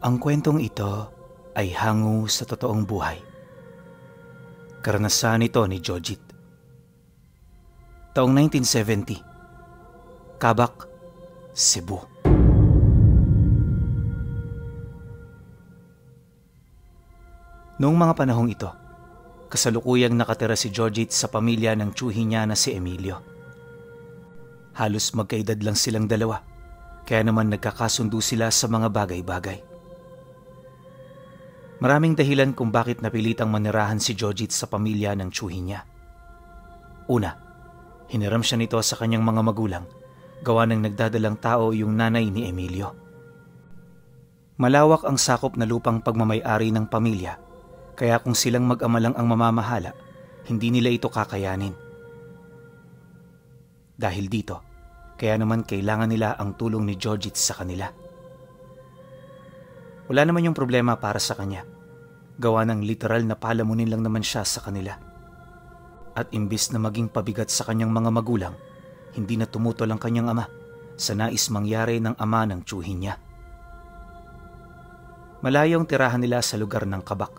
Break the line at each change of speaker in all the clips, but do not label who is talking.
Ang kwentong ito ay hango sa totoong buhay. Karanasan ito ni Jojit. Taong 1970, Kabak, Cebu. Noong mga panahong ito, kasalukuyang nakatira si Jojit sa pamilya ng tiyuhi niya na si Emilio. Halos magkaedad lang silang dalawa, kaya naman nagkakasundo sila sa mga bagay-bagay. Maraming dahilan kung bakit napilitang manirahan si Jojit sa pamilya ng tiyuhi niya. Una, hiniram siya nito sa kanyang mga magulang, gawa ng nagdadalang tao yung nanay ni Emilio. Malawak ang sakop na lupang pagmamay-ari ng pamilya, kaya kung silang mag-ama lang ang mamamahala, hindi nila ito kakayanin. Dahil dito, kaya naman kailangan nila ang tulong ni Jojit sa kanila. Wala naman yung problema para sa kanya. Gawa ng literal na palamunin lang naman siya sa kanila. At imbis na maging pabigat sa kanyang mga magulang, hindi na tumutol ang kanyang ama sa nais mangyari ng ama ng tiyuhi niya. Malayong tirahan nila sa lugar ng Kabak,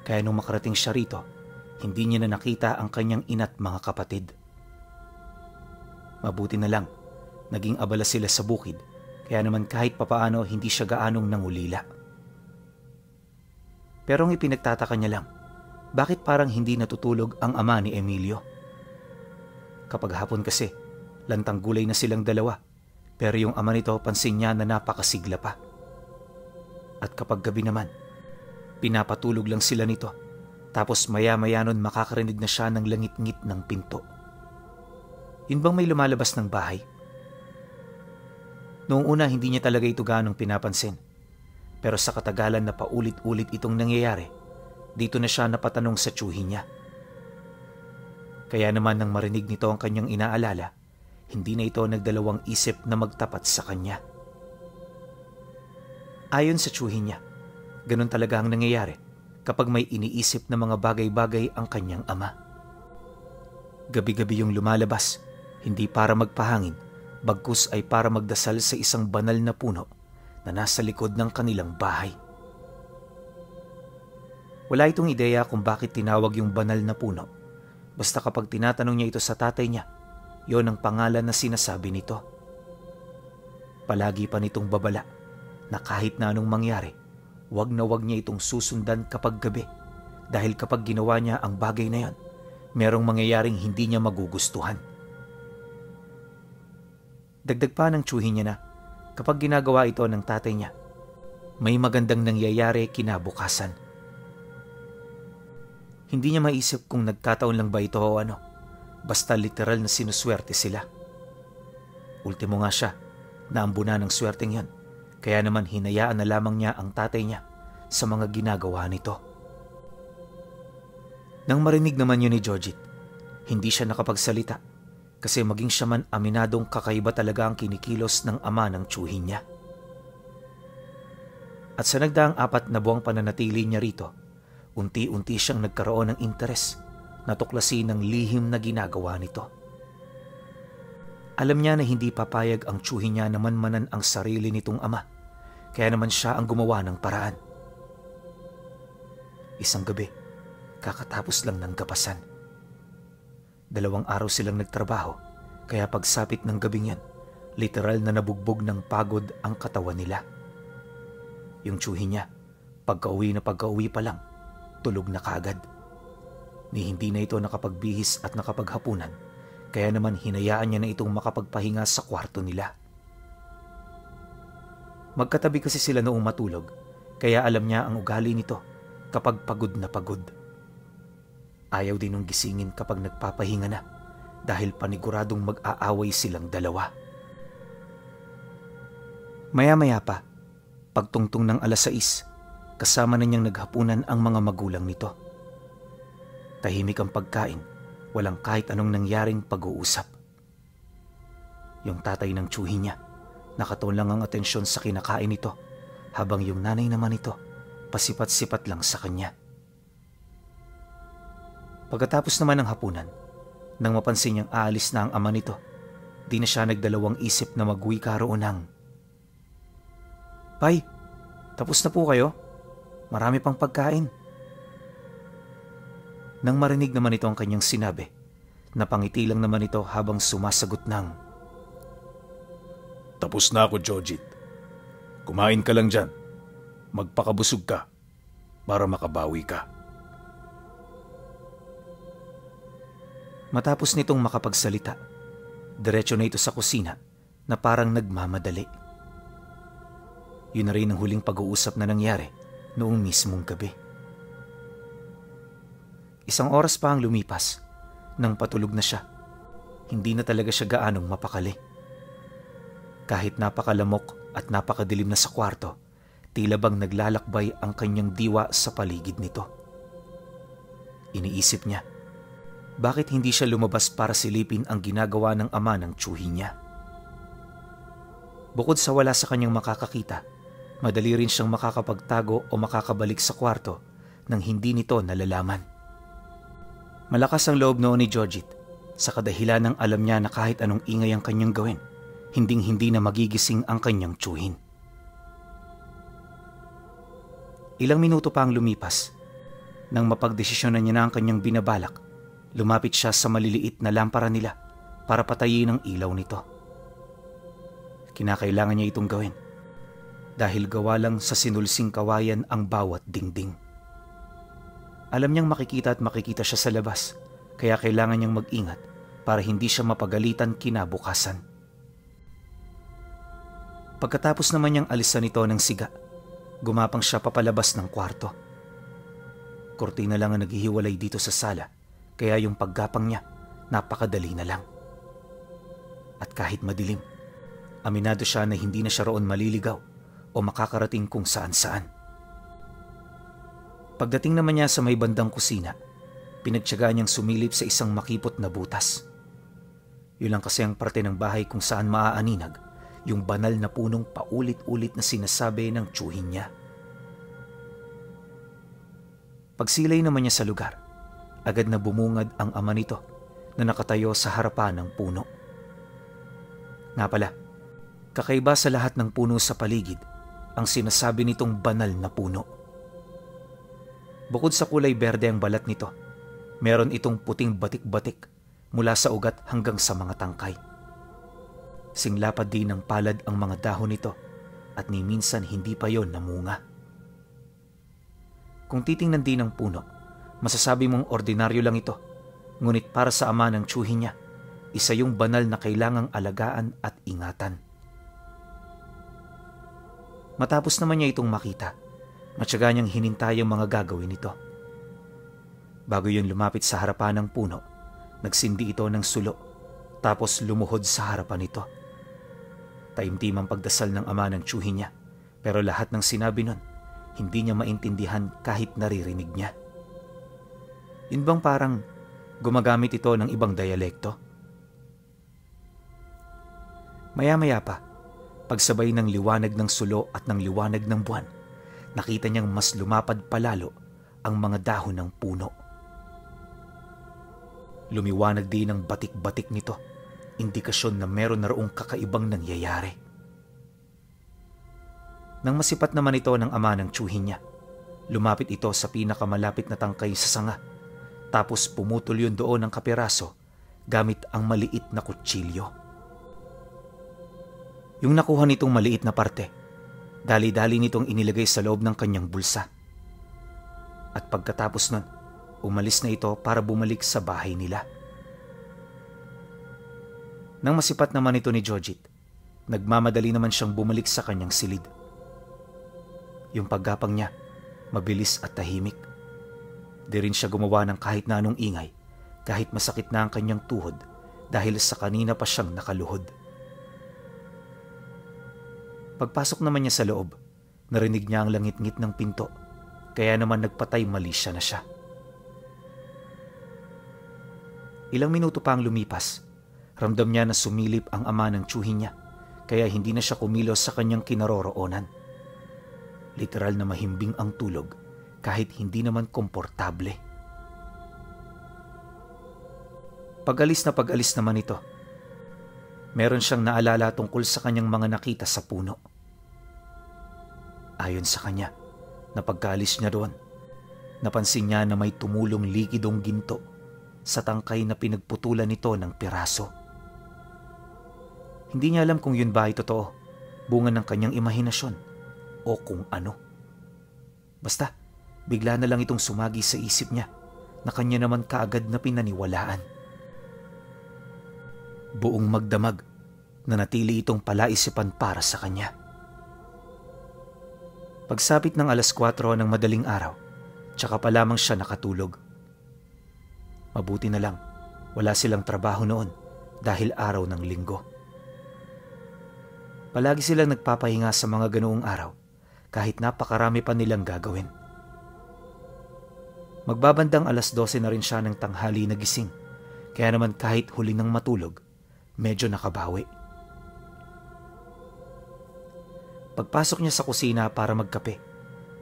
kaya nung makarating siya rito, hindi niya na nakita ang kanyang ina't mga kapatid. Mabuti na lang, naging abala sila sa bukid, kaya naman kahit papaano hindi siya gaanong nangulila. Pero ang ipinagtataka niya lang, bakit parang hindi natutulog ang ama ni Emilio? Kapag hapon kasi, lantang gulay na silang dalawa, pero yung ama nito pansin niya na napakasigla pa. At kapag gabi naman, pinapatulog lang sila nito, tapos maya-maya nun makakarinig na siya ng langit-ngit ng pinto. Yun bang may lumalabas ng bahay? Noong una hindi niya talaga ito ganong pinapansin. Pero sa katagalan na paulit-ulit itong nangyayari, dito na siya napatanong sa tiyuhi niya. Kaya naman nang marinig nito ang kanyang inaalala, hindi na ito nagdalawang isip na magtapat sa kanya. Ayon sa tiyuhi niya, ganun talaga ang nangyayari kapag may iniisip na mga bagay-bagay ang kanyang ama. Gabi-gabi yung lumalabas, hindi para magpahangin, bagkus ay para magdasal sa isang banal na puno na nasa likod ng kanilang bahay. Wala itong ideya kung bakit tinawag yung banal na puno. Basta kapag tinatanong niya ito sa tatay niya, yon ang pangalan na sinasabi nito. Palagi pa nitong babala na kahit na anong mangyari, wag na wag niya itong susundan kapag gabi, dahil kapag ginawa niya ang bagay na yon, merong mangyayaring hindi niya magugustuhan. Dagdag pa ng tiyuhi niya na kapag ginagawa ito ng tatay niya, may magandang nangyayari kinabukasan. Hindi niya maisip kung nagkataon lang ba ito o ano, basta literal na sinuswerte sila. Ultimo nga siya, naambuna ng swerteng yan, kaya naman hinayaan na lamang niya ang tatay niya sa mga ginagawa nito. Nang marinig naman yun ni Jojit, hindi siya nakapagsalita. Kasi maging siya man aminadong kakaiba talaga ang kinikilos ng ama ng tiyuhi niya. At sa nagdaang 4 na buwang pananatili niya rito, unti-unti siyang nagkaroon ng interes na tuklasin ng lihim na ginagawa nito. Alam niya na hindi papayag ang tiyuhi niya na manmanan ang sarili nitong ama, kaya naman siya ang gumawa ng paraan. Isang gabi, kakatapos lang ng gapasan. 2 araw silang nagtrabaho, kaya pagsapit ng gabing yan, literal na nabugbog ng pagod ang katawan nila. Yung tiyuhi niya, pagka-uwi pa lang, tulog na kaagad. Ni hindi na ito nakapagbihis at nakapaghapunan, kaya naman hinayaan niya na itong makapagpahinga sa kwarto nila. Magkatabi kasi sila noong matulog, kaya alam niya ang ugali nito kapag pagod na pagod. Ayaw din nung gisingin kapag nagpapahinga na dahil paniguradong mag-aaway silang dalawa. Maya-maya pa, pagtungtong ng 6:00, kasama na niyang naghapunan ang mga magulang nito. Tahimik ang pagkain, walang kahit anong nangyaring pag-uusap. Yung tatay ng tiyuhi niya, nakatuon lang ang atensyon sa kinakain nito, habang yung nanay naman nito, pasipat-sipat lang sa kanya. Pagkatapos naman ng hapunan, nang mapansin niyang aalis na ang ama nito, di na siya nagdalawang isip na mag-uwi karoon ng, "Pai, Tapos na po kayo? Marami pang pagkain. Nang marinig naman ito ang kanyang sinabi, napangiti lang naman ito habang sumasagot ng,
Tapos na ako, Jojit. Kumain ka lang dyan. Magpakabusog ka para makabawi ka.
Matapos nitong makapagsalita, diretso na ito sa kusina na parang nagmamadali. Yun na rin ang huling pag-uusap na nangyari noong mismong gabi. Isang oras pa ang lumipas nang patulog na siya. Hindi na talaga siya gaanong mapakali. Kahit napakalamok at napakadilim na sa kwarto, tila bang naglalakbay ang kanyang diwa sa paligid nito. Iniisip niya, bakit hindi siya lumabas para silipin ang ginagawa ng ama ng tiyuhin niya? Bukod sa wala sa kanyang makakakita, madali rin siyang makakapagtago o makakabalik sa kwarto nang hindi nito nalalaman. Malakas ang loob noon ni Jojit sa kadahilan ng alam niya na kahit anong ingay ang kanyang gawin, hinding-hindi na magigising ang kanyang tiyuhin. Ilang minuto pa ang lumipas. Nang mapagdesisyonan niya na ang kanyang binabalak, lumapit siya sa maliliit na lampara nila para patayin ang ilaw nito. Kinakailangan niya itong gawin dahil gawa lang sa sinulsing kawayan ang bawat dingding. Alam niyang makikita at makikita siya sa labas, kaya kailangan niyang mag-ingat para hindi siya mapagalitan kinabukasan. Pagkatapos naman niyang alisan ito ng siga, gumapang siya papalabas ng kwarto. Kurtina lang ang naghihiwalay dito sa sala, kaya yung paggapang niya, napakadali na lang. At kahit madilim, aminado siya na hindi na siya roon maliligaw o makakarating kung saan-saan. Pagdating naman niya sa may bandang kusina, pinagtiyaga niyang sumilip sa isang makipot na butas. Yun lang kasi ang parte ng bahay kung saan maaaninag yung banal na punong paulit-ulit na sinasabi ng tiyuhin niya. Pagsilay naman niya sa lugar, agad na bumungad ang ama nito na nakatayo sa harapan ng puno. Nga pala, kakaiba sa lahat ng puno sa paligid ang sinasabi nitong banal na puno. Bukod sa kulay berde ang balat nito, meron itong puting batik-batik mula sa ugat hanggang sa mga tangkay. Singlapad din ng palad ang mga dahon nito at ni minsan hindi pa yon namunga. Kung titingnan din ang puno, masasabi mong ordinaryo lang ito, ngunit para sa ama ng tiyuhin niya, isa yung banal na kailangang alagaan at ingatan. Matapos naman niya itong makita, matyaga niyang hinintay ang mga gagawin nito. Bago yun lumapit sa harapan ng puno, nagsindi ito ng sulo, tapos lumuhod sa harapan nito. Taimtim ang pagdasal ng ama ng tiyuhin niya, pero lahat ng sinabi nun, hindi niya maintindihan kahit naririnig niya. Yun bang parang gumagamit ito ng ibang dialekto? Maya-maya pa, pagsabay ng liwanag ng sulo at ng liwanag ng buwan, nakita niyang mas lumapad palalo ang mga dahon ng puno. Lumiwanag din ang batik-batik nito, indikasyon na meron na roong kakaibang nangyayari. Nang masipat naman ito ng ama ng tiyuhin niya, lumapit ito sa pinakamalapit na tangkay sa sanga, tapos pumutol yun doon ng kapiraso gamit ang maliit na kutsilyo. Yung nakuha nitong maliit na parte, dali-dali nitong inilagay sa loob ng kanyang bulsa. At pagkatapos nun, umalis na ito para bumalik sa bahay nila. Nang masipat naman ito ni Jojit, nagmamadali naman siyang bumalik sa kanyang silid. Yung paggapang niya, mabilis at tahimik. Di rin siya gumawa ng kahit na anong ingay, kahit masakit na ang kanyang tuhod dahil sa kanina pa siyang nakaluhod. Pagpasok naman niya sa loob, narinig niya ang langit-ngit ng pinto, kaya naman nagpatay mali siya na siya. Ilang minuto pa ang lumipas, ramdam niya na sumilip ang ama ng tiyuhin niya, kaya hindi na siya kumilos sa kanyang kinaroroonan. Literal na mahimbing ang tulog kahit hindi naman komportable. Pag-alis naman ito, meron siyang naalala tungkol sa kanyang mga nakita sa puno. Ayon sa kanya, na pagkaalis niya doon, napansin niya na may tumulong likidong ginto sa tangkay na pinagputulan nito ng piraso. Hindi niya alam kung yun ba ay totoo, bunga ng kanyang imahinasyon, o kung ano. Basta, bigla na lang itong sumagi sa isip niya na kanya naman kaagad na pinaniwalaan. Buong magdamag, nanatili itong palaisipan para sa kanya. Pagsapit ng 4:00 ng madaling araw, tsaka pa lamang siya nakatulog. Mabuti na lang, wala silang trabaho noon dahil araw ng linggo. Palagi silang nagpapahinga sa mga ganoong araw kahit napakarami pa nilang gagawin. Magbabandang 12:00 na rin siya ng tanghali na gising, kaya naman kahit huli ng matulog, medyo nakabawi. Pagpasok niya sa kusina para magkape,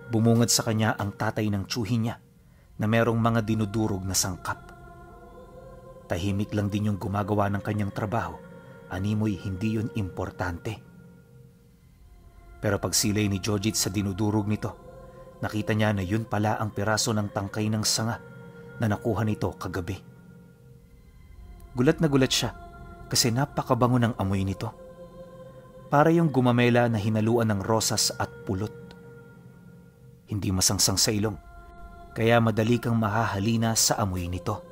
bumungad sa kanya ang tatay ng tsuhin niya na merong mga dinudurog na sangkap. Tahimik lang din yung gumagawa ng kanyang trabaho, animoy hindi yun importante. Pero pagsilay ni Jojit sa dinudurog nito, nakita niya na yun pala ang piraso ng tangkay ng sanga na nakuha nito kagabi. Gulat na gulat siya kasi napakabango ng amoy nito. Para yung gumamela na hinaluan ng rosas at pulot. Hindi masangsang sa ilong, kaya madali kang mahahalina sa amoy nito.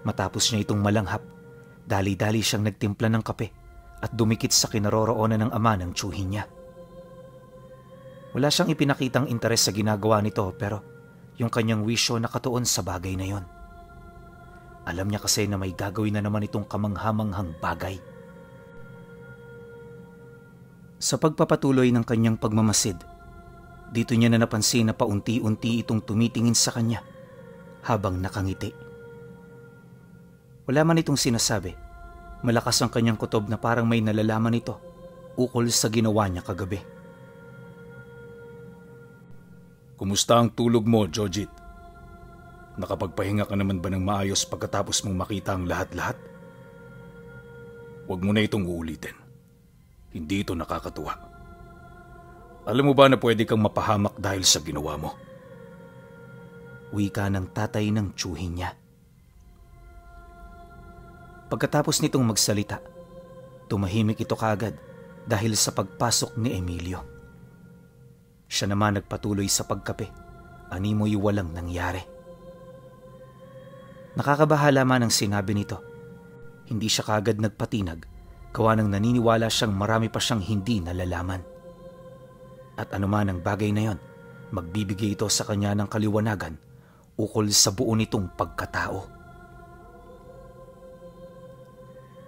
Matapos niya itong malanghap, dali-dali siyang nagtimpla ng kape at dumikit sa kinaroroonan ng ama ng tsuhin niya. Wala siyang ipinakitang interes sa ginagawa nito pero yung kanyang wisyo nakatuon sa bagay na yon. Alam niya kasi na may gagawin na naman itong kamanghamanghang bagay. Sa pagpapatuloy ng kanyang pagmamasid, dito niya na napansin na paunti-unti itong tumitingin sa kanya habang nakangiti. Wala man itong sinasabi, malakas ang kanyang kutob na parang may nalalaman ito ukol sa ginawa niya kagabi.
Kumusta ang tulog mo, Jojit? Nakapagpahinga ka naman ba ng maayos pagkatapos mong makita ang lahat-lahat? Huwag mo na itong uulitin. Hindi ito nakakatuwa. Alam mo ba na pwede kang mapahamak dahil sa ginawa mo?
Wika ng tatay ng tsuhin niya. Pagkatapos nitong magsalita, tumahimik ito kaagad dahil sa pagpasok ni Emilio. Siya naman nagpatuloy sa pagkape, animoy walang nangyari. Nakakabahala man ang sinabi nito. Hindi siya kaagad nagpatinag, gawa ng naniniwala siyang marami pa siyang hindi nalalaman. At anuman ang bagay na yon, magbibigay ito sa kanya ng kaliwanagan ukol sa buo nitong pagkatao.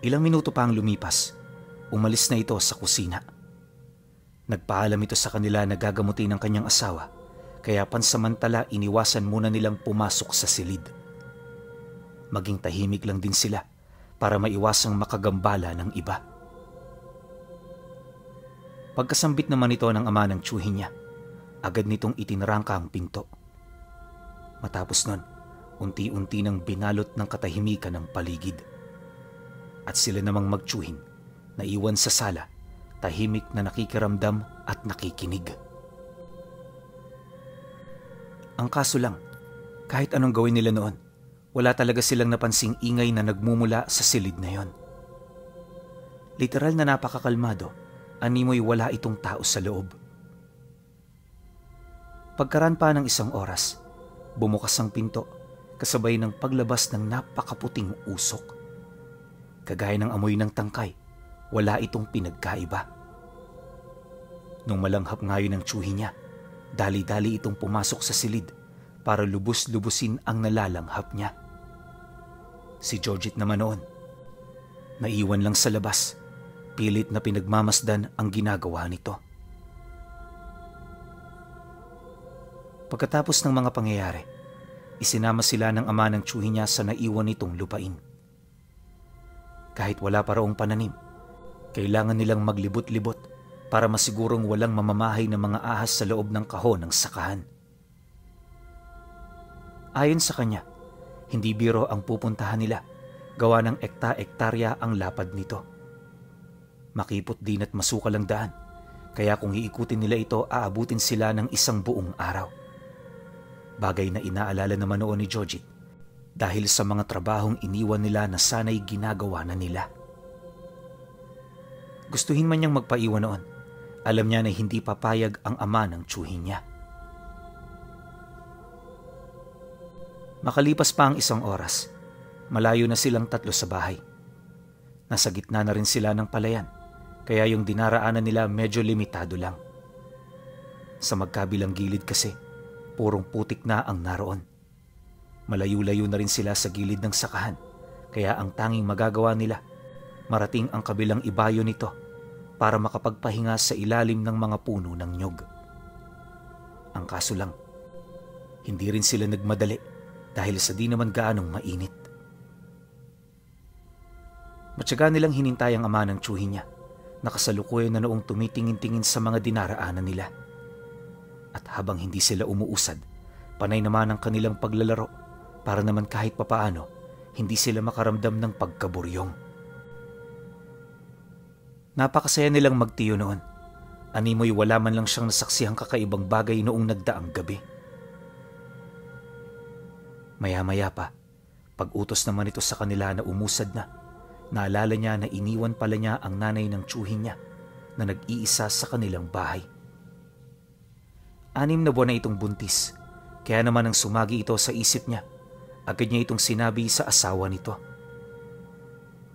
Ilang minuto pa ang lumipas, umalis na ito sa kusina. Nagpaalam ito sa kanila na gagamutin ng kanyang asawa, kaya pansamantala iniwasan muna nilang pumasok sa silid. Maging tahimik lang din sila para maiwasang makagambala ng iba. Pagkasambit naman ito ng ama ng tsuhin niya, agad nitong itinarangka ang pinto. Matapos nun, unti-unti nang binalot ng katahimikan ng paligid. At sila namang magtsuhin, naiwan sa sala, tahimik na nakikiramdam at nakikinig. Ang kaso lang, kahit anong gawin nila noon, wala talaga silang napansing ingay na nagmumula sa silid na yon. Literal na napakakalmado, animoy wala itong tao sa loob. Pagkaraan pa ng 1 oras, bumukas ang pinto kasabay ng paglabas ng napakaputing usok. Kagaya ng amoy ng tangkay, wala itong pinagkaiba. Nung malanghap ngayon ng tsuhin niya, dali-dali itong pumasok sa silid para lubos-lubusin ang nalalanghap niya. Si Jojit naman noon, naiwan lang sa labas, pilit na pinagmamasdan ang ginagawa nito. Pagkatapos ng mga pangyayari, isinama sila ng ama ng tsuhin niya sa naiwan nitong lupain. Kahit wala pa raong pananim, kailangan nilang maglibot-libot para masigurong walang mamamahay ng mga ahas sa loob ng kahon ng sakahan. Ayon sa kanya, hindi biro ang pupuntahan nila, gawa ng ekta-ektarya ang lapad nito. Makipot din at masukal ang daan, Kaya kung iikutin nila ito, aabutin sila ng isang buong araw. Bagay na inaalala naman noon ni Jojit dahil sa mga trabahong iniwan nila na sana'y ginagawa na nila. Gustuhin man niyang magpaiwan noon, alam niya na hindi papayag ang ama ng tiyuhin niya. Makalipas pa ang isang oras, malayo na silang tatlo sa bahay. Nasa gitna na rin sila ng palayan, kaya yung dinaraanan nila medyo limitado lang. Sa magkabilang gilid kasi, purong putik na ang naroon. Malayo-layo na rin sila sa gilid ng sakahan, kaya ang tanging magagawa nila, marating ang kabilang ibayo nito para makapagpahinga sa ilalim ng mga puno ng nyog. Ang kaso lang, hindi rin sila nagmadali dahil sa di naman gaanong mainit. Matyaga nilang hinintay ang ama ng tiyuhin niya, nakasalukuyan na noong tumitingin-tingin sa mga dinaraanan nila. At habang hindi sila umuusad, panay naman ang kanilang paglalaro para naman kahit papaano hindi sila makaramdam ng pagkaburyong. Napakasaya nilang magtiyo noon. Animoy wala man lang siyang nasaksihang kakaibang bagay noong nagdaang gabi. Maya-maya pa, pag-utos naman ito sa kanila na umusad na, naalala niya na iniwan pala niya ang nanay ng tiyuhin niya na nag-iisa sa kanilang bahay. 6 na buwan na itong buntis, kaya naman nang sumagi ito sa isip niya, agad niya itong sinabi sa asawa nito.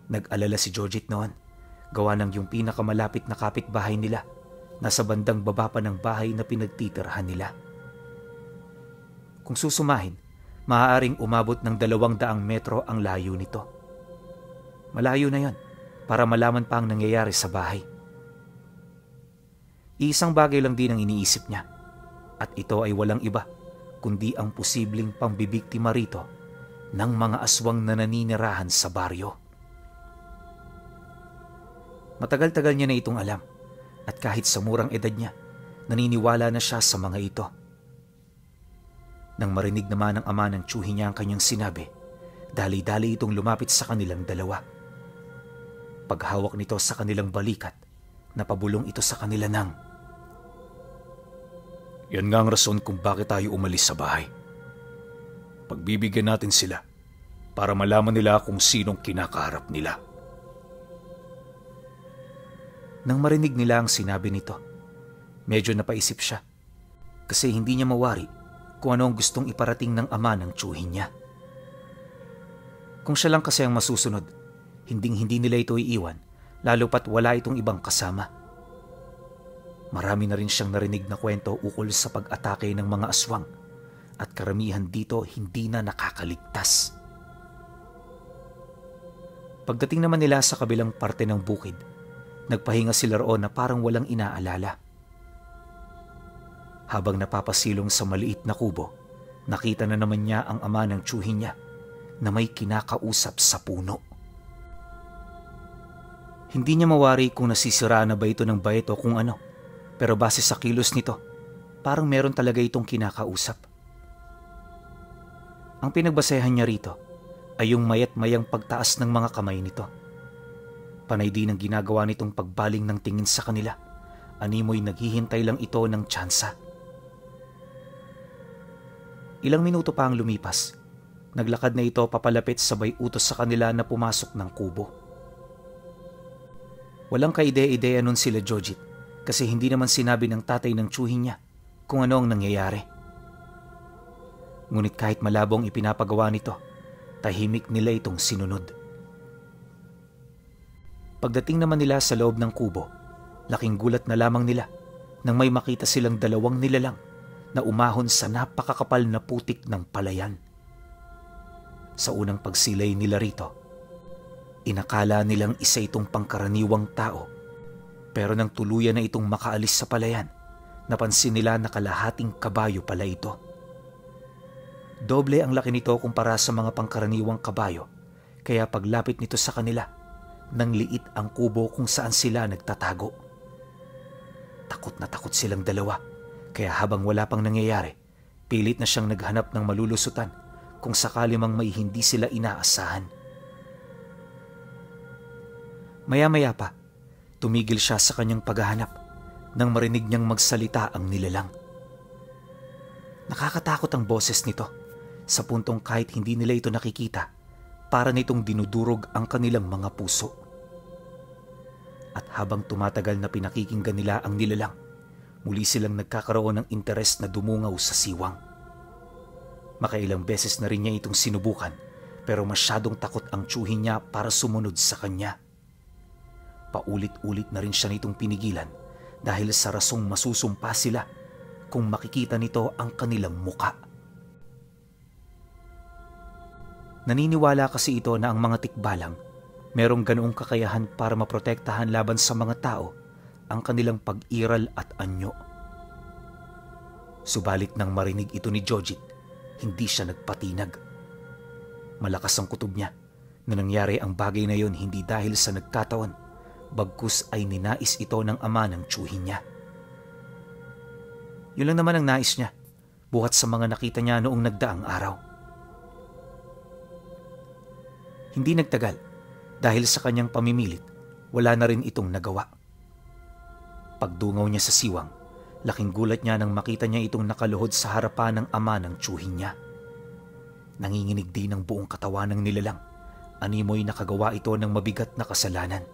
Nag-alala si Jojit noon, gawa ng yung pinakamalapit na kapitbahay nila, nasa bandang baba pa ng bahay na pinagtitirhan nila. Kung susumahin, maaaring umabot ng 200 metro ang layo nito. Malayo na yon para malaman pa ang nangyayari sa bahay. Isang bagay lang din ang iniisip niya, at ito ay walang iba kundi ang posibleng pambibiktima rito ng mga aswang na naninirahan sa baryo. Matagal-tagal niya na itong alam, at kahit sa murang edad niya, naniniwala na siya sa mga ito. Nang marinig naman ng ama ng tiyuhin niya ang kanyang sinabi, dali-dali itong lumapit sa kanilang dalawa. Paghawak nito sa kanilang balikat, napabulong ito sa kanila ng,
"Yan nga ang rason kung bakit tayo umalis sa bahay. Pagbibigyan natin sila para malaman nila kung sinong kinakaharap nila."
Nang marinig nila ang sinabi nito, medyo napaisip siya kasi hindi niya mawari kung ano ang gustong iparating ng ama ng tiyuhin niya. Kung siya lang kasi ang masusunod, hinding-hindi nila ito iiwan, lalo pat wala itong ibang kasama. Marami na rin siyang narinig na kwento ukol sa pag-atake ng mga aswang, at karamihan dito hindi na nakakaligtas. Pagdating naman nila sa kabilang parte ng bukid, nagpahinga sila roon na parang walang inaalala. Habang napapasilong sa maliit na kubo, nakita na naman niya ang ama ng tiyuhin niya na may kinakausap sa puno. Hindi niya mawari kung nasisiraan na ba ito ng bait o kung ano, pero base sa kilos nito, parang meron talaga itong kinakausap. Ang pinagbasehan niya rito ay yung mayat-mayang pagtaas ng mga kamay nito. Panay din ang ginagawa nitong pagbaling ng tingin sa kanila. Animoy naghihintay lang ito ng tsansa. Ilang minuto pa ang lumipas. Naglakad na ito papalapit sabay utos sa kanila na pumasok ng kubo. Walang kaide-ideya nun sila Jojit kasi hindi naman sinabi ng tatay ng tiyuhin niya kung ano ang nangyayari. Ngunit kahit malabong ipinapagawa nito, tahimik nila itong sinunod. Pagdating naman nila sa loob ng kubo, laking gulat na lamang nila nang may makita silang 2 nilalang na umahon sa napakakapal na putik ng palayan. Sa unang pagsilay nila rito, inakala nilang isa itong pangkaraniwang tao, pero nang tuluyan na itong makaalis sa palayan, napansin nila na kalahating kabayo pala ito. Doble ang laki nito kumpara sa mga pangkaraniwang kabayo, kaya paglapit nito sa kanila, nang liit ang kubo kung saan sila nagtatago. Takot na takot silang dalawa, kaya habang wala pang nangyayari, pilit na siyang naghanap ng malulusutan kung sakali mang may hindi sila inaasahan. Maya-maya pa, tumigil siya sa kanyang paghahanap nang marinig niyang magsalita ang nilalang. Nakakatakot ang boses nito sa puntong kahit hindi nila ito nakikita, para nitong dinudurog ang kanilang mga puso. At habang tumatagal na pinakikinggan nila ang nilalang, muli silang nagkakaroon ng interes na dumungaw sa siwang. Makailang beses na rin niya itong sinubukan, pero masyadong takot ang tiyuhin niya para sumunod sa kanya. Paulit-ulit na rin siya nitong pinigilan dahil sa rasong masusumpa sila kung makikita nito ang kanilang muka. Naniniwala kasi ito na ang mga tikbalang merong ganoong kakayahan para maprotektahan laban sa mga tao ang kanilang pag-iral at anyo. Subalit nang marinig ito ni Jojit, hindi siya nagpatinag. Malakas ang kutob niya na nangyari ang bagay na yon hindi dahil sa nagkataon, bagkus ay ninais ito ng ama ng tiyuhin niya. Yun lang naman ang nais niya, buhat sa mga nakita niya noong nagdaang araw. Hindi nagtagal, dahil sa kanyang pamimilit, wala na rin itong nagawa. Pagdungaw niya sa siwang, laking gulat niya nang makita niya itong nakaluhod sa harapan ng ama ng tiyuhin niya. Nanginginig din ang buong katawan ng nilalang. Animoy nakagawa ito ng mabigat na kasalanan.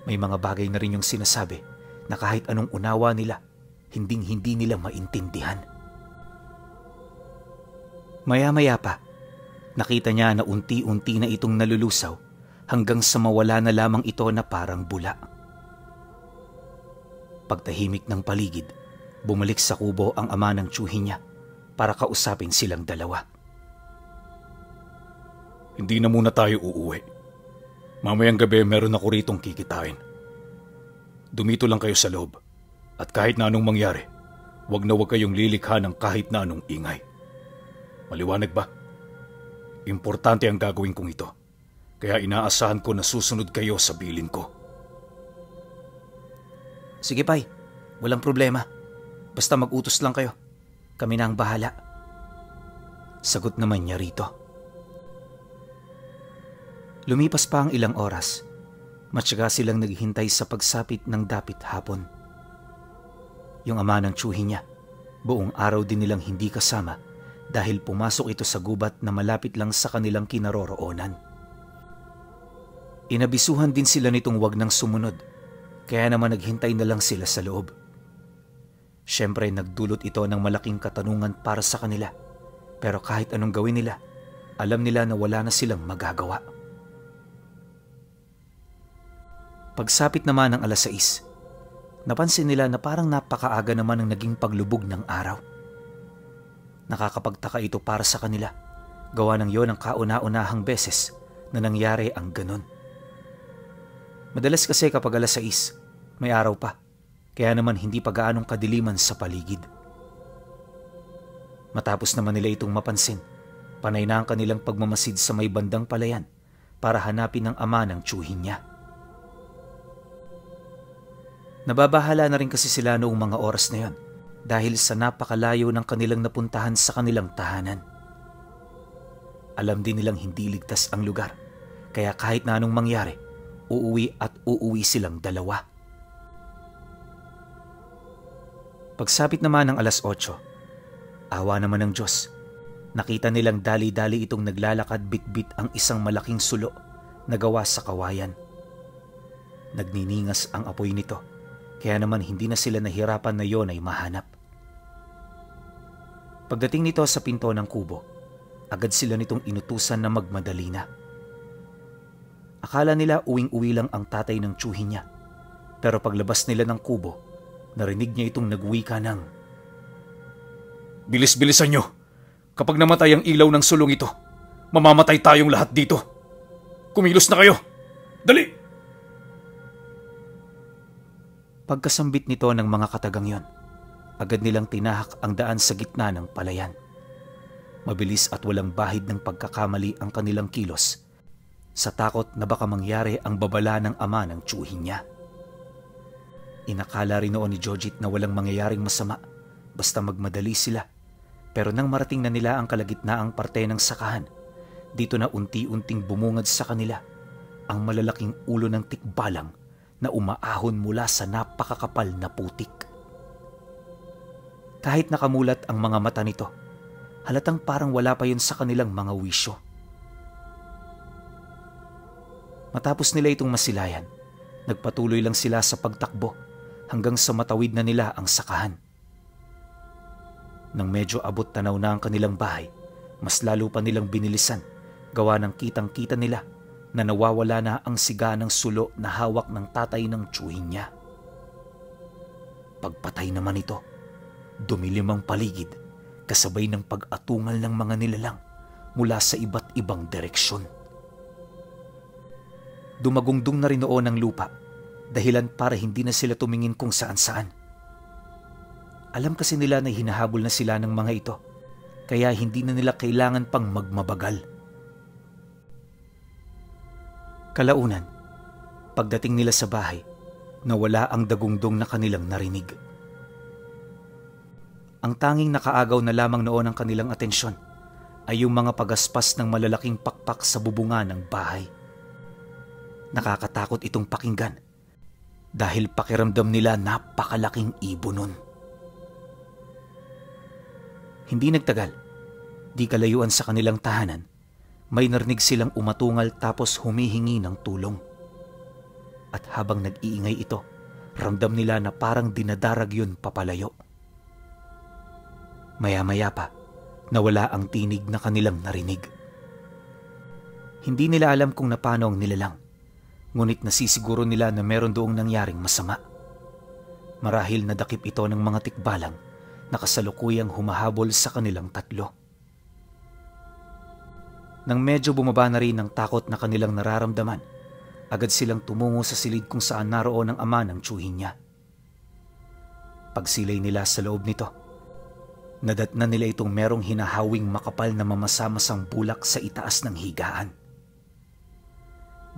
May mga bagay na rin yung sinasabi na kahit anong unawa nila, hinding-hindi nila maintindihan. Maya-maya pa, nakita niya na unti-unti na itong nalulusaw hanggang sa mawala na lamang ito na parang bula. Pagtahimik ng paligid, bumalik sa kubo ang ama ng tiyuhin niya para kausapin silang dalawa.
Hindi na muna tayo uuwi. Mamayang gabi meron ako ritong kikitain. Dumito lang kayo sa loob at kahit na anong mangyari, wag na wag kayong lilikha ng kahit na anong ingay. Maliwanag ba? Importante ang gagawin kong ito, kaya inaasahan ko na susunod kayo sa bilin ko.
Sige, Pai. Walang problema. Basta mag-utos lang kayo. Kami na ang bahala. Sagot naman niya rito. Lumipas pa ang ilang oras. Matyaga silang naghihintay sa pagsapit ng dapit hapon. Yung ama ng tiyuhin niya, buong araw din nilang hindi kasama dahil pumasok ito sa gubat na malapit lang sa kanilang kinaroroonan. Inabisuhan din sila nitong wag nang sumunod, kaya naman naghintay na lang sila sa loob. Siyempre nagdulot ito ng malaking katanungan para sa kanila, pero kahit anong gawin nila, alam nila na wala na silang magagawa. Pagsapit naman ng 6:00, napansin nila na parang napakaaga naman ang naging paglubog ng araw. Nakakapagtaka ito para sa kanila, gawa ng yon ang kauna-unahang beses na nangyari ang ganon. Madalas kasi kapag 6:00, may araw pa, kaya naman hindi pa gaanong kadiliman sa paligid. Matapos naman nila itong mapansin, panay na ang kanilang pagmamasid sa may bandang palayan para hanapin ang ama ng tiyuhin niya. Nababahala na rin kasi sila noong mga oras na yon dahil sa napakalayo ng kanilang napuntahan sa kanilang tahanan. Alam din nilang hindi ligtas ang lugar, kaya kahit na anong mangyari, uuwi at uuwi silang dalawa. Pagsapit naman ng 8:00, awa naman ng Diyos, nakita nilang dali-dali itong naglalakad bitbit ang isang malaking sulo na gawa sa kawayan. Nagniningas ang apoy nito, kaya naman hindi na sila nahirapan na yon ay mahanap. Pagdating nito sa pinto ng kubo, agad sila nitong inutusan na magmadali na. Akala nila uwing-uwi lang ang tatay ng tiyuhin niya, pero paglabas nila ng kubo, narinig niya itong nagwika ng,
Bilis-bilisan nyo! Kapag namatay ang ilaw ng sulong ito, mamamatay tayong lahat dito. Kumilos na kayo! Dali!
Pagkasambit nito ng mga katagang yon, agad nilang tinahak ang daan sa gitna ng palayan. Mabilis at walang bahid ng pagkakamali ang kanilang kilos, sa takot na baka mangyari ang babala ng ama ng tiyuhin niya. Inakala rin noon ni Jojit na walang mangyayaring masama basta magmadali sila, pero nang marating na nila ang kalagitnaang parte ng sakahan, dito na unti-unting bumungad sa kanila ang malalaking ulo ng tikbalang na umaahon mula sa napakakapal na putik. Kahit nakamulat ang mga mata nito, halatang parang wala pa yun sa kanilang mga wisyo. Matapos nila itong masilayan, nagpatuloy lang sila sa pagtakbo hanggang sa matawid na nila ang sakahan. Nang medyo abot tanaw na ang kanilang bahay, mas lalo pa nilang binilisan gawa ng kitang-kita nila na nawawala na ang siga ng sulo na hawak ng tatay ng tiyuhin niya. Pagpatay naman ito, dumilim ang paligid kasabay ng pag-atungal ng mga nilalang mula sa iba't ibang direksyon. Dumagungdong na rin noon ang lupa, dahilan para hindi na sila tumingin kung saan-saan. Alam kasi nila na hinahabol na sila ng mga ito, kaya hindi na nila kailangan pang magmabagal. Kalaunan, pagdating nila sa bahay, nawala ang dagungdong na kanilang narinig. Ang tanging nakaagaw na lamang noon ang kanilang atensyon ay yung mga pagaspas ng malalaking pakpak sa bubunga ng bahay. Nakakatakot itong pakinggan dahil pakiramdam nila napakalaking ibon nun. Hindi nagtagal, di kalayuan sa kanilang tahanan, may narinig silang umatungal tapos humihingi ng tulong. At habang nag-iingay ito, ramdam nila na parang dinadarag yun papalayo. Maya-maya pa, nawala ang tinig na kanilang narinig. Hindi nila alam kung napano ang nilalang. Ngunit nasisiguro nila na meron doong nangyaring masama. Marahil nadakip ito ng mga tikbalang na kasalukuyang humahabol sa kanilang tatlo. Nang medyo bumaba na rin ang takot na kanilang nararamdaman, agad silang tumungo sa silid kung saan naroon ang ama ng tiyuhin niya. Pagsilay nila sa loob nito, nadatnan nila itong merong hinahawing makapal na mamasa-masang bulak sa itaas ng higaan.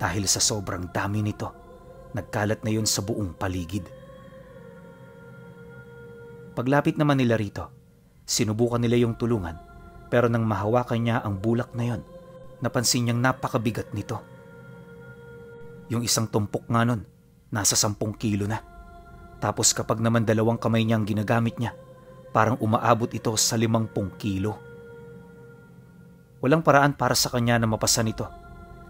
Dahil sa sobrang dami nito, nagkalat na yun sa buong paligid. Paglapit naman nila rito, sinubukan nila yung tulungan, pero nang mahawakan niya ang bulak na yon, napansin niyang napakabigat nito. Yung isang tumpok nga nun, nasa 10 kilo na. Tapos kapag naman 2 kamay niyang ginagamit niya, parang umaabot ito sa 50 kilo. Walang paraan para sa kanya na mapasan ito,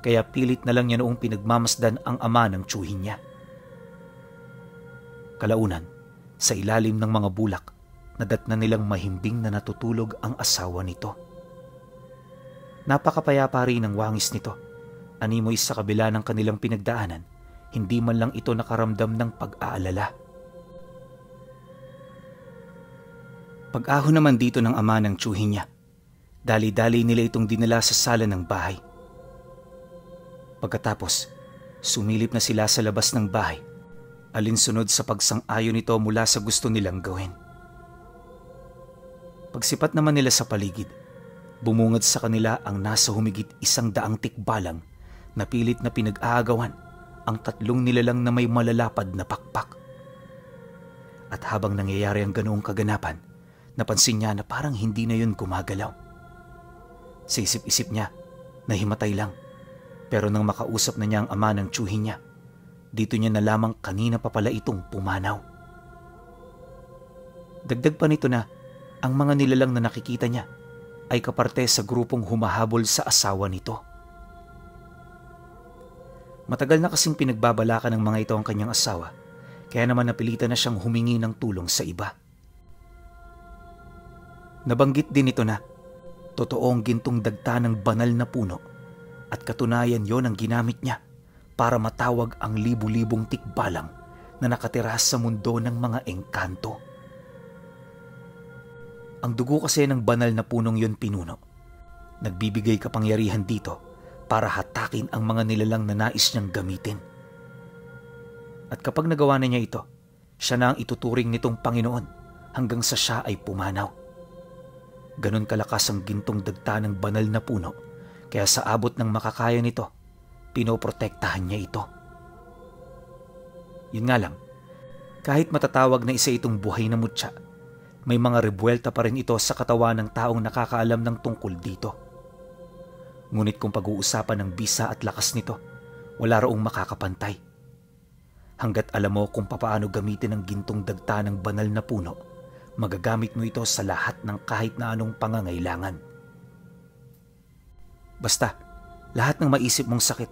kaya pilit na lang niya noong pinagmamasdan ang ama ng tiyuhin niya. Kalaunan, sa ilalim ng mga bulak, nadatnan nilang mahimbing na natutulog ang asawa nito. Napakapayapa rin ang wangis nito. Animoy sa kabila ng kanilang pinagdaanan, hindi man lang ito nakaramdam ng pag-aalala. Pag-ahon naman dito ng ama ng tiyuhin niya, dali-dali nila itong dinala sa sala ng bahay. Pagkatapos, sumilip na sila sa labas ng bahay, alinsunod sa pagsang-ayon nito mula sa gusto nilang gawin. Pagsipat naman nila sa paligid, bumungad sa kanila ang nasa humigit 100 tikbalang na pilit na pinag-aagawan ang 3 nilalang na may malalapad na pakpak. At habang nangyayari ang ganoong kaganapan, napansin niya na parang hindi na yun gumagalaw. Sa isip-isip niya, nahimatay lang. Pero nang makausap na niya ang ama ng tiyuhin niya, dito niya nalamang kanina pa pala itong pumanaw. Dagdag pa nito na ang mga nilalang na nakikita niya ay kaparte sa grupong humahabol sa asawa nito. Matagal na kasing pinagbabalakan ng mga ito ang kanyang asawa, kaya naman napilitan na siyang humingi ng tulong sa iba. Nabanggit din ito na totoong gintong dagta ng banal na puno at katunayan yon ang ginamit niya para matawag ang libu-libong tikbalang na nakatira sa mundo ng mga engkanto. Ang dugo kasi ng banal na punong yon pinuno. Nagbibigay kapangyarihan dito para hatakin ang mga nilalang na nais niyang gamitin. At kapag nagawa na niya ito, siya na ang ituturing nitong Panginoon hanggang sa siya ay pumanaw. Ganon kalakas ang gintong dagta ng banal na puno, kaya sa abot ng makakaya nito, pinoprotektahan niya ito. Yun nga lang, kahit matatawag na isa itong buhay na mutya, may mga rebuelta pa rin ito sa katawan ng taong nakakaalam ng tungkol dito. Ngunit kung pag-uusapan ng bisa at lakas nito, wala raong makakapantay. Hanggat alam mo kung papaano gamitin ang gintong dagta ng banal na puno, magagamit mo ito sa lahat ng kahit na anong pangangailangan. Basta, lahat ng maisip mong sakit,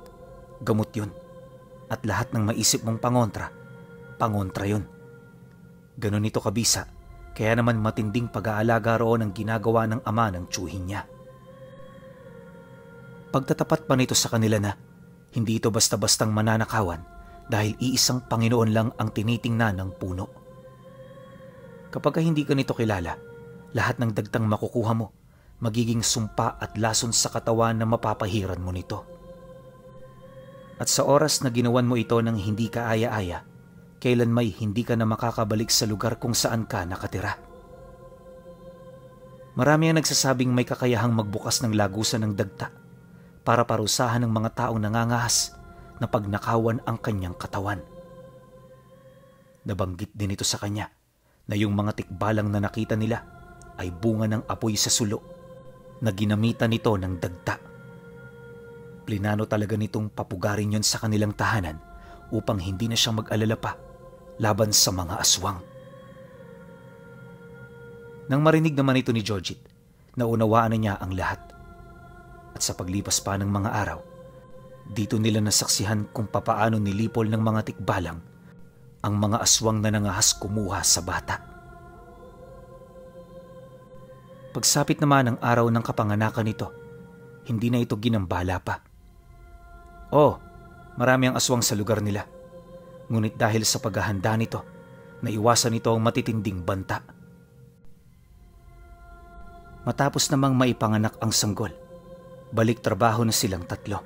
gamot yun. At lahat ng maisip mong pangontra yun. Ganon ito kabisa, kaya naman matinding pag-aalaga roon ang ginagawa ng ama ng tiyuhin niya. Pagtatapat pa nito sa kanila na hindi ito basta-bastang mananakawan dahil iisang Panginoon lang ang tinitingnan ng puno. Kapag hindi ka nito kilala, lahat ng dagtang makukuha mo, magiging sumpa at lason sa katawan na mapapahiran mo nito. At sa oras na ginawan mo ito ng hindi ka aya-aya, kailan may hindi ka na makakabalik sa lugar kung saan ka nakatira. Marami ang nagsasabing may kakayahang magbukas ng lagusan ng dagta para parusahan ng mga taong nangangahas na pagnakawan ang kanyang katawan. Nabanggit din ito sa kanya na yung mga tikbalang na nakita nila ay bunga ng apoy sa sulo na ginamitan nito ng dagta. Plinano talaga nitong papugarin yon sa kanilang tahanan upang hindi na siya mag-alala pa laban sa mga aswang. Nang marinig naman ito ni Georgette, naunawaan na niya ang lahat. At sa paglipas pa ng mga araw, dito nila nasaksihan kung papaano nilipol ng mga tikbalang ang mga aswang na nangahas kumuha sa bata. Pagsapit naman ng araw ng kapanganakan nito, hindi na ito ginambala pa. Marami ang aswang sa lugar nila. Ngunit dahil sa paghahanda nito, naiwasan nito ang matitinding banta. Matapos namang maipanganak ang sanggol, balik trabaho na silang tatlo.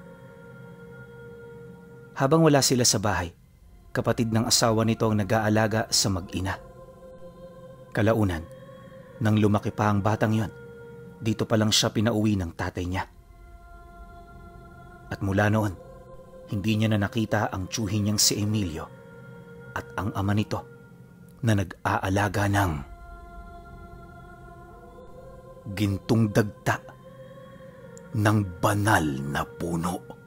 Habang wala sila sa bahay, kapatid ng asawa nito ang nag-aalaga sa mag-ina. Kalaunan, nang lumaki pa ang batang yon, dito pa lang siya pinauwi ng tatay niya. At mula noon, hindi niya na nakita ang tiyuhin niyang si Emilio at ang ama nito na nag-aalaga ng gintong dagta ng banal na puno.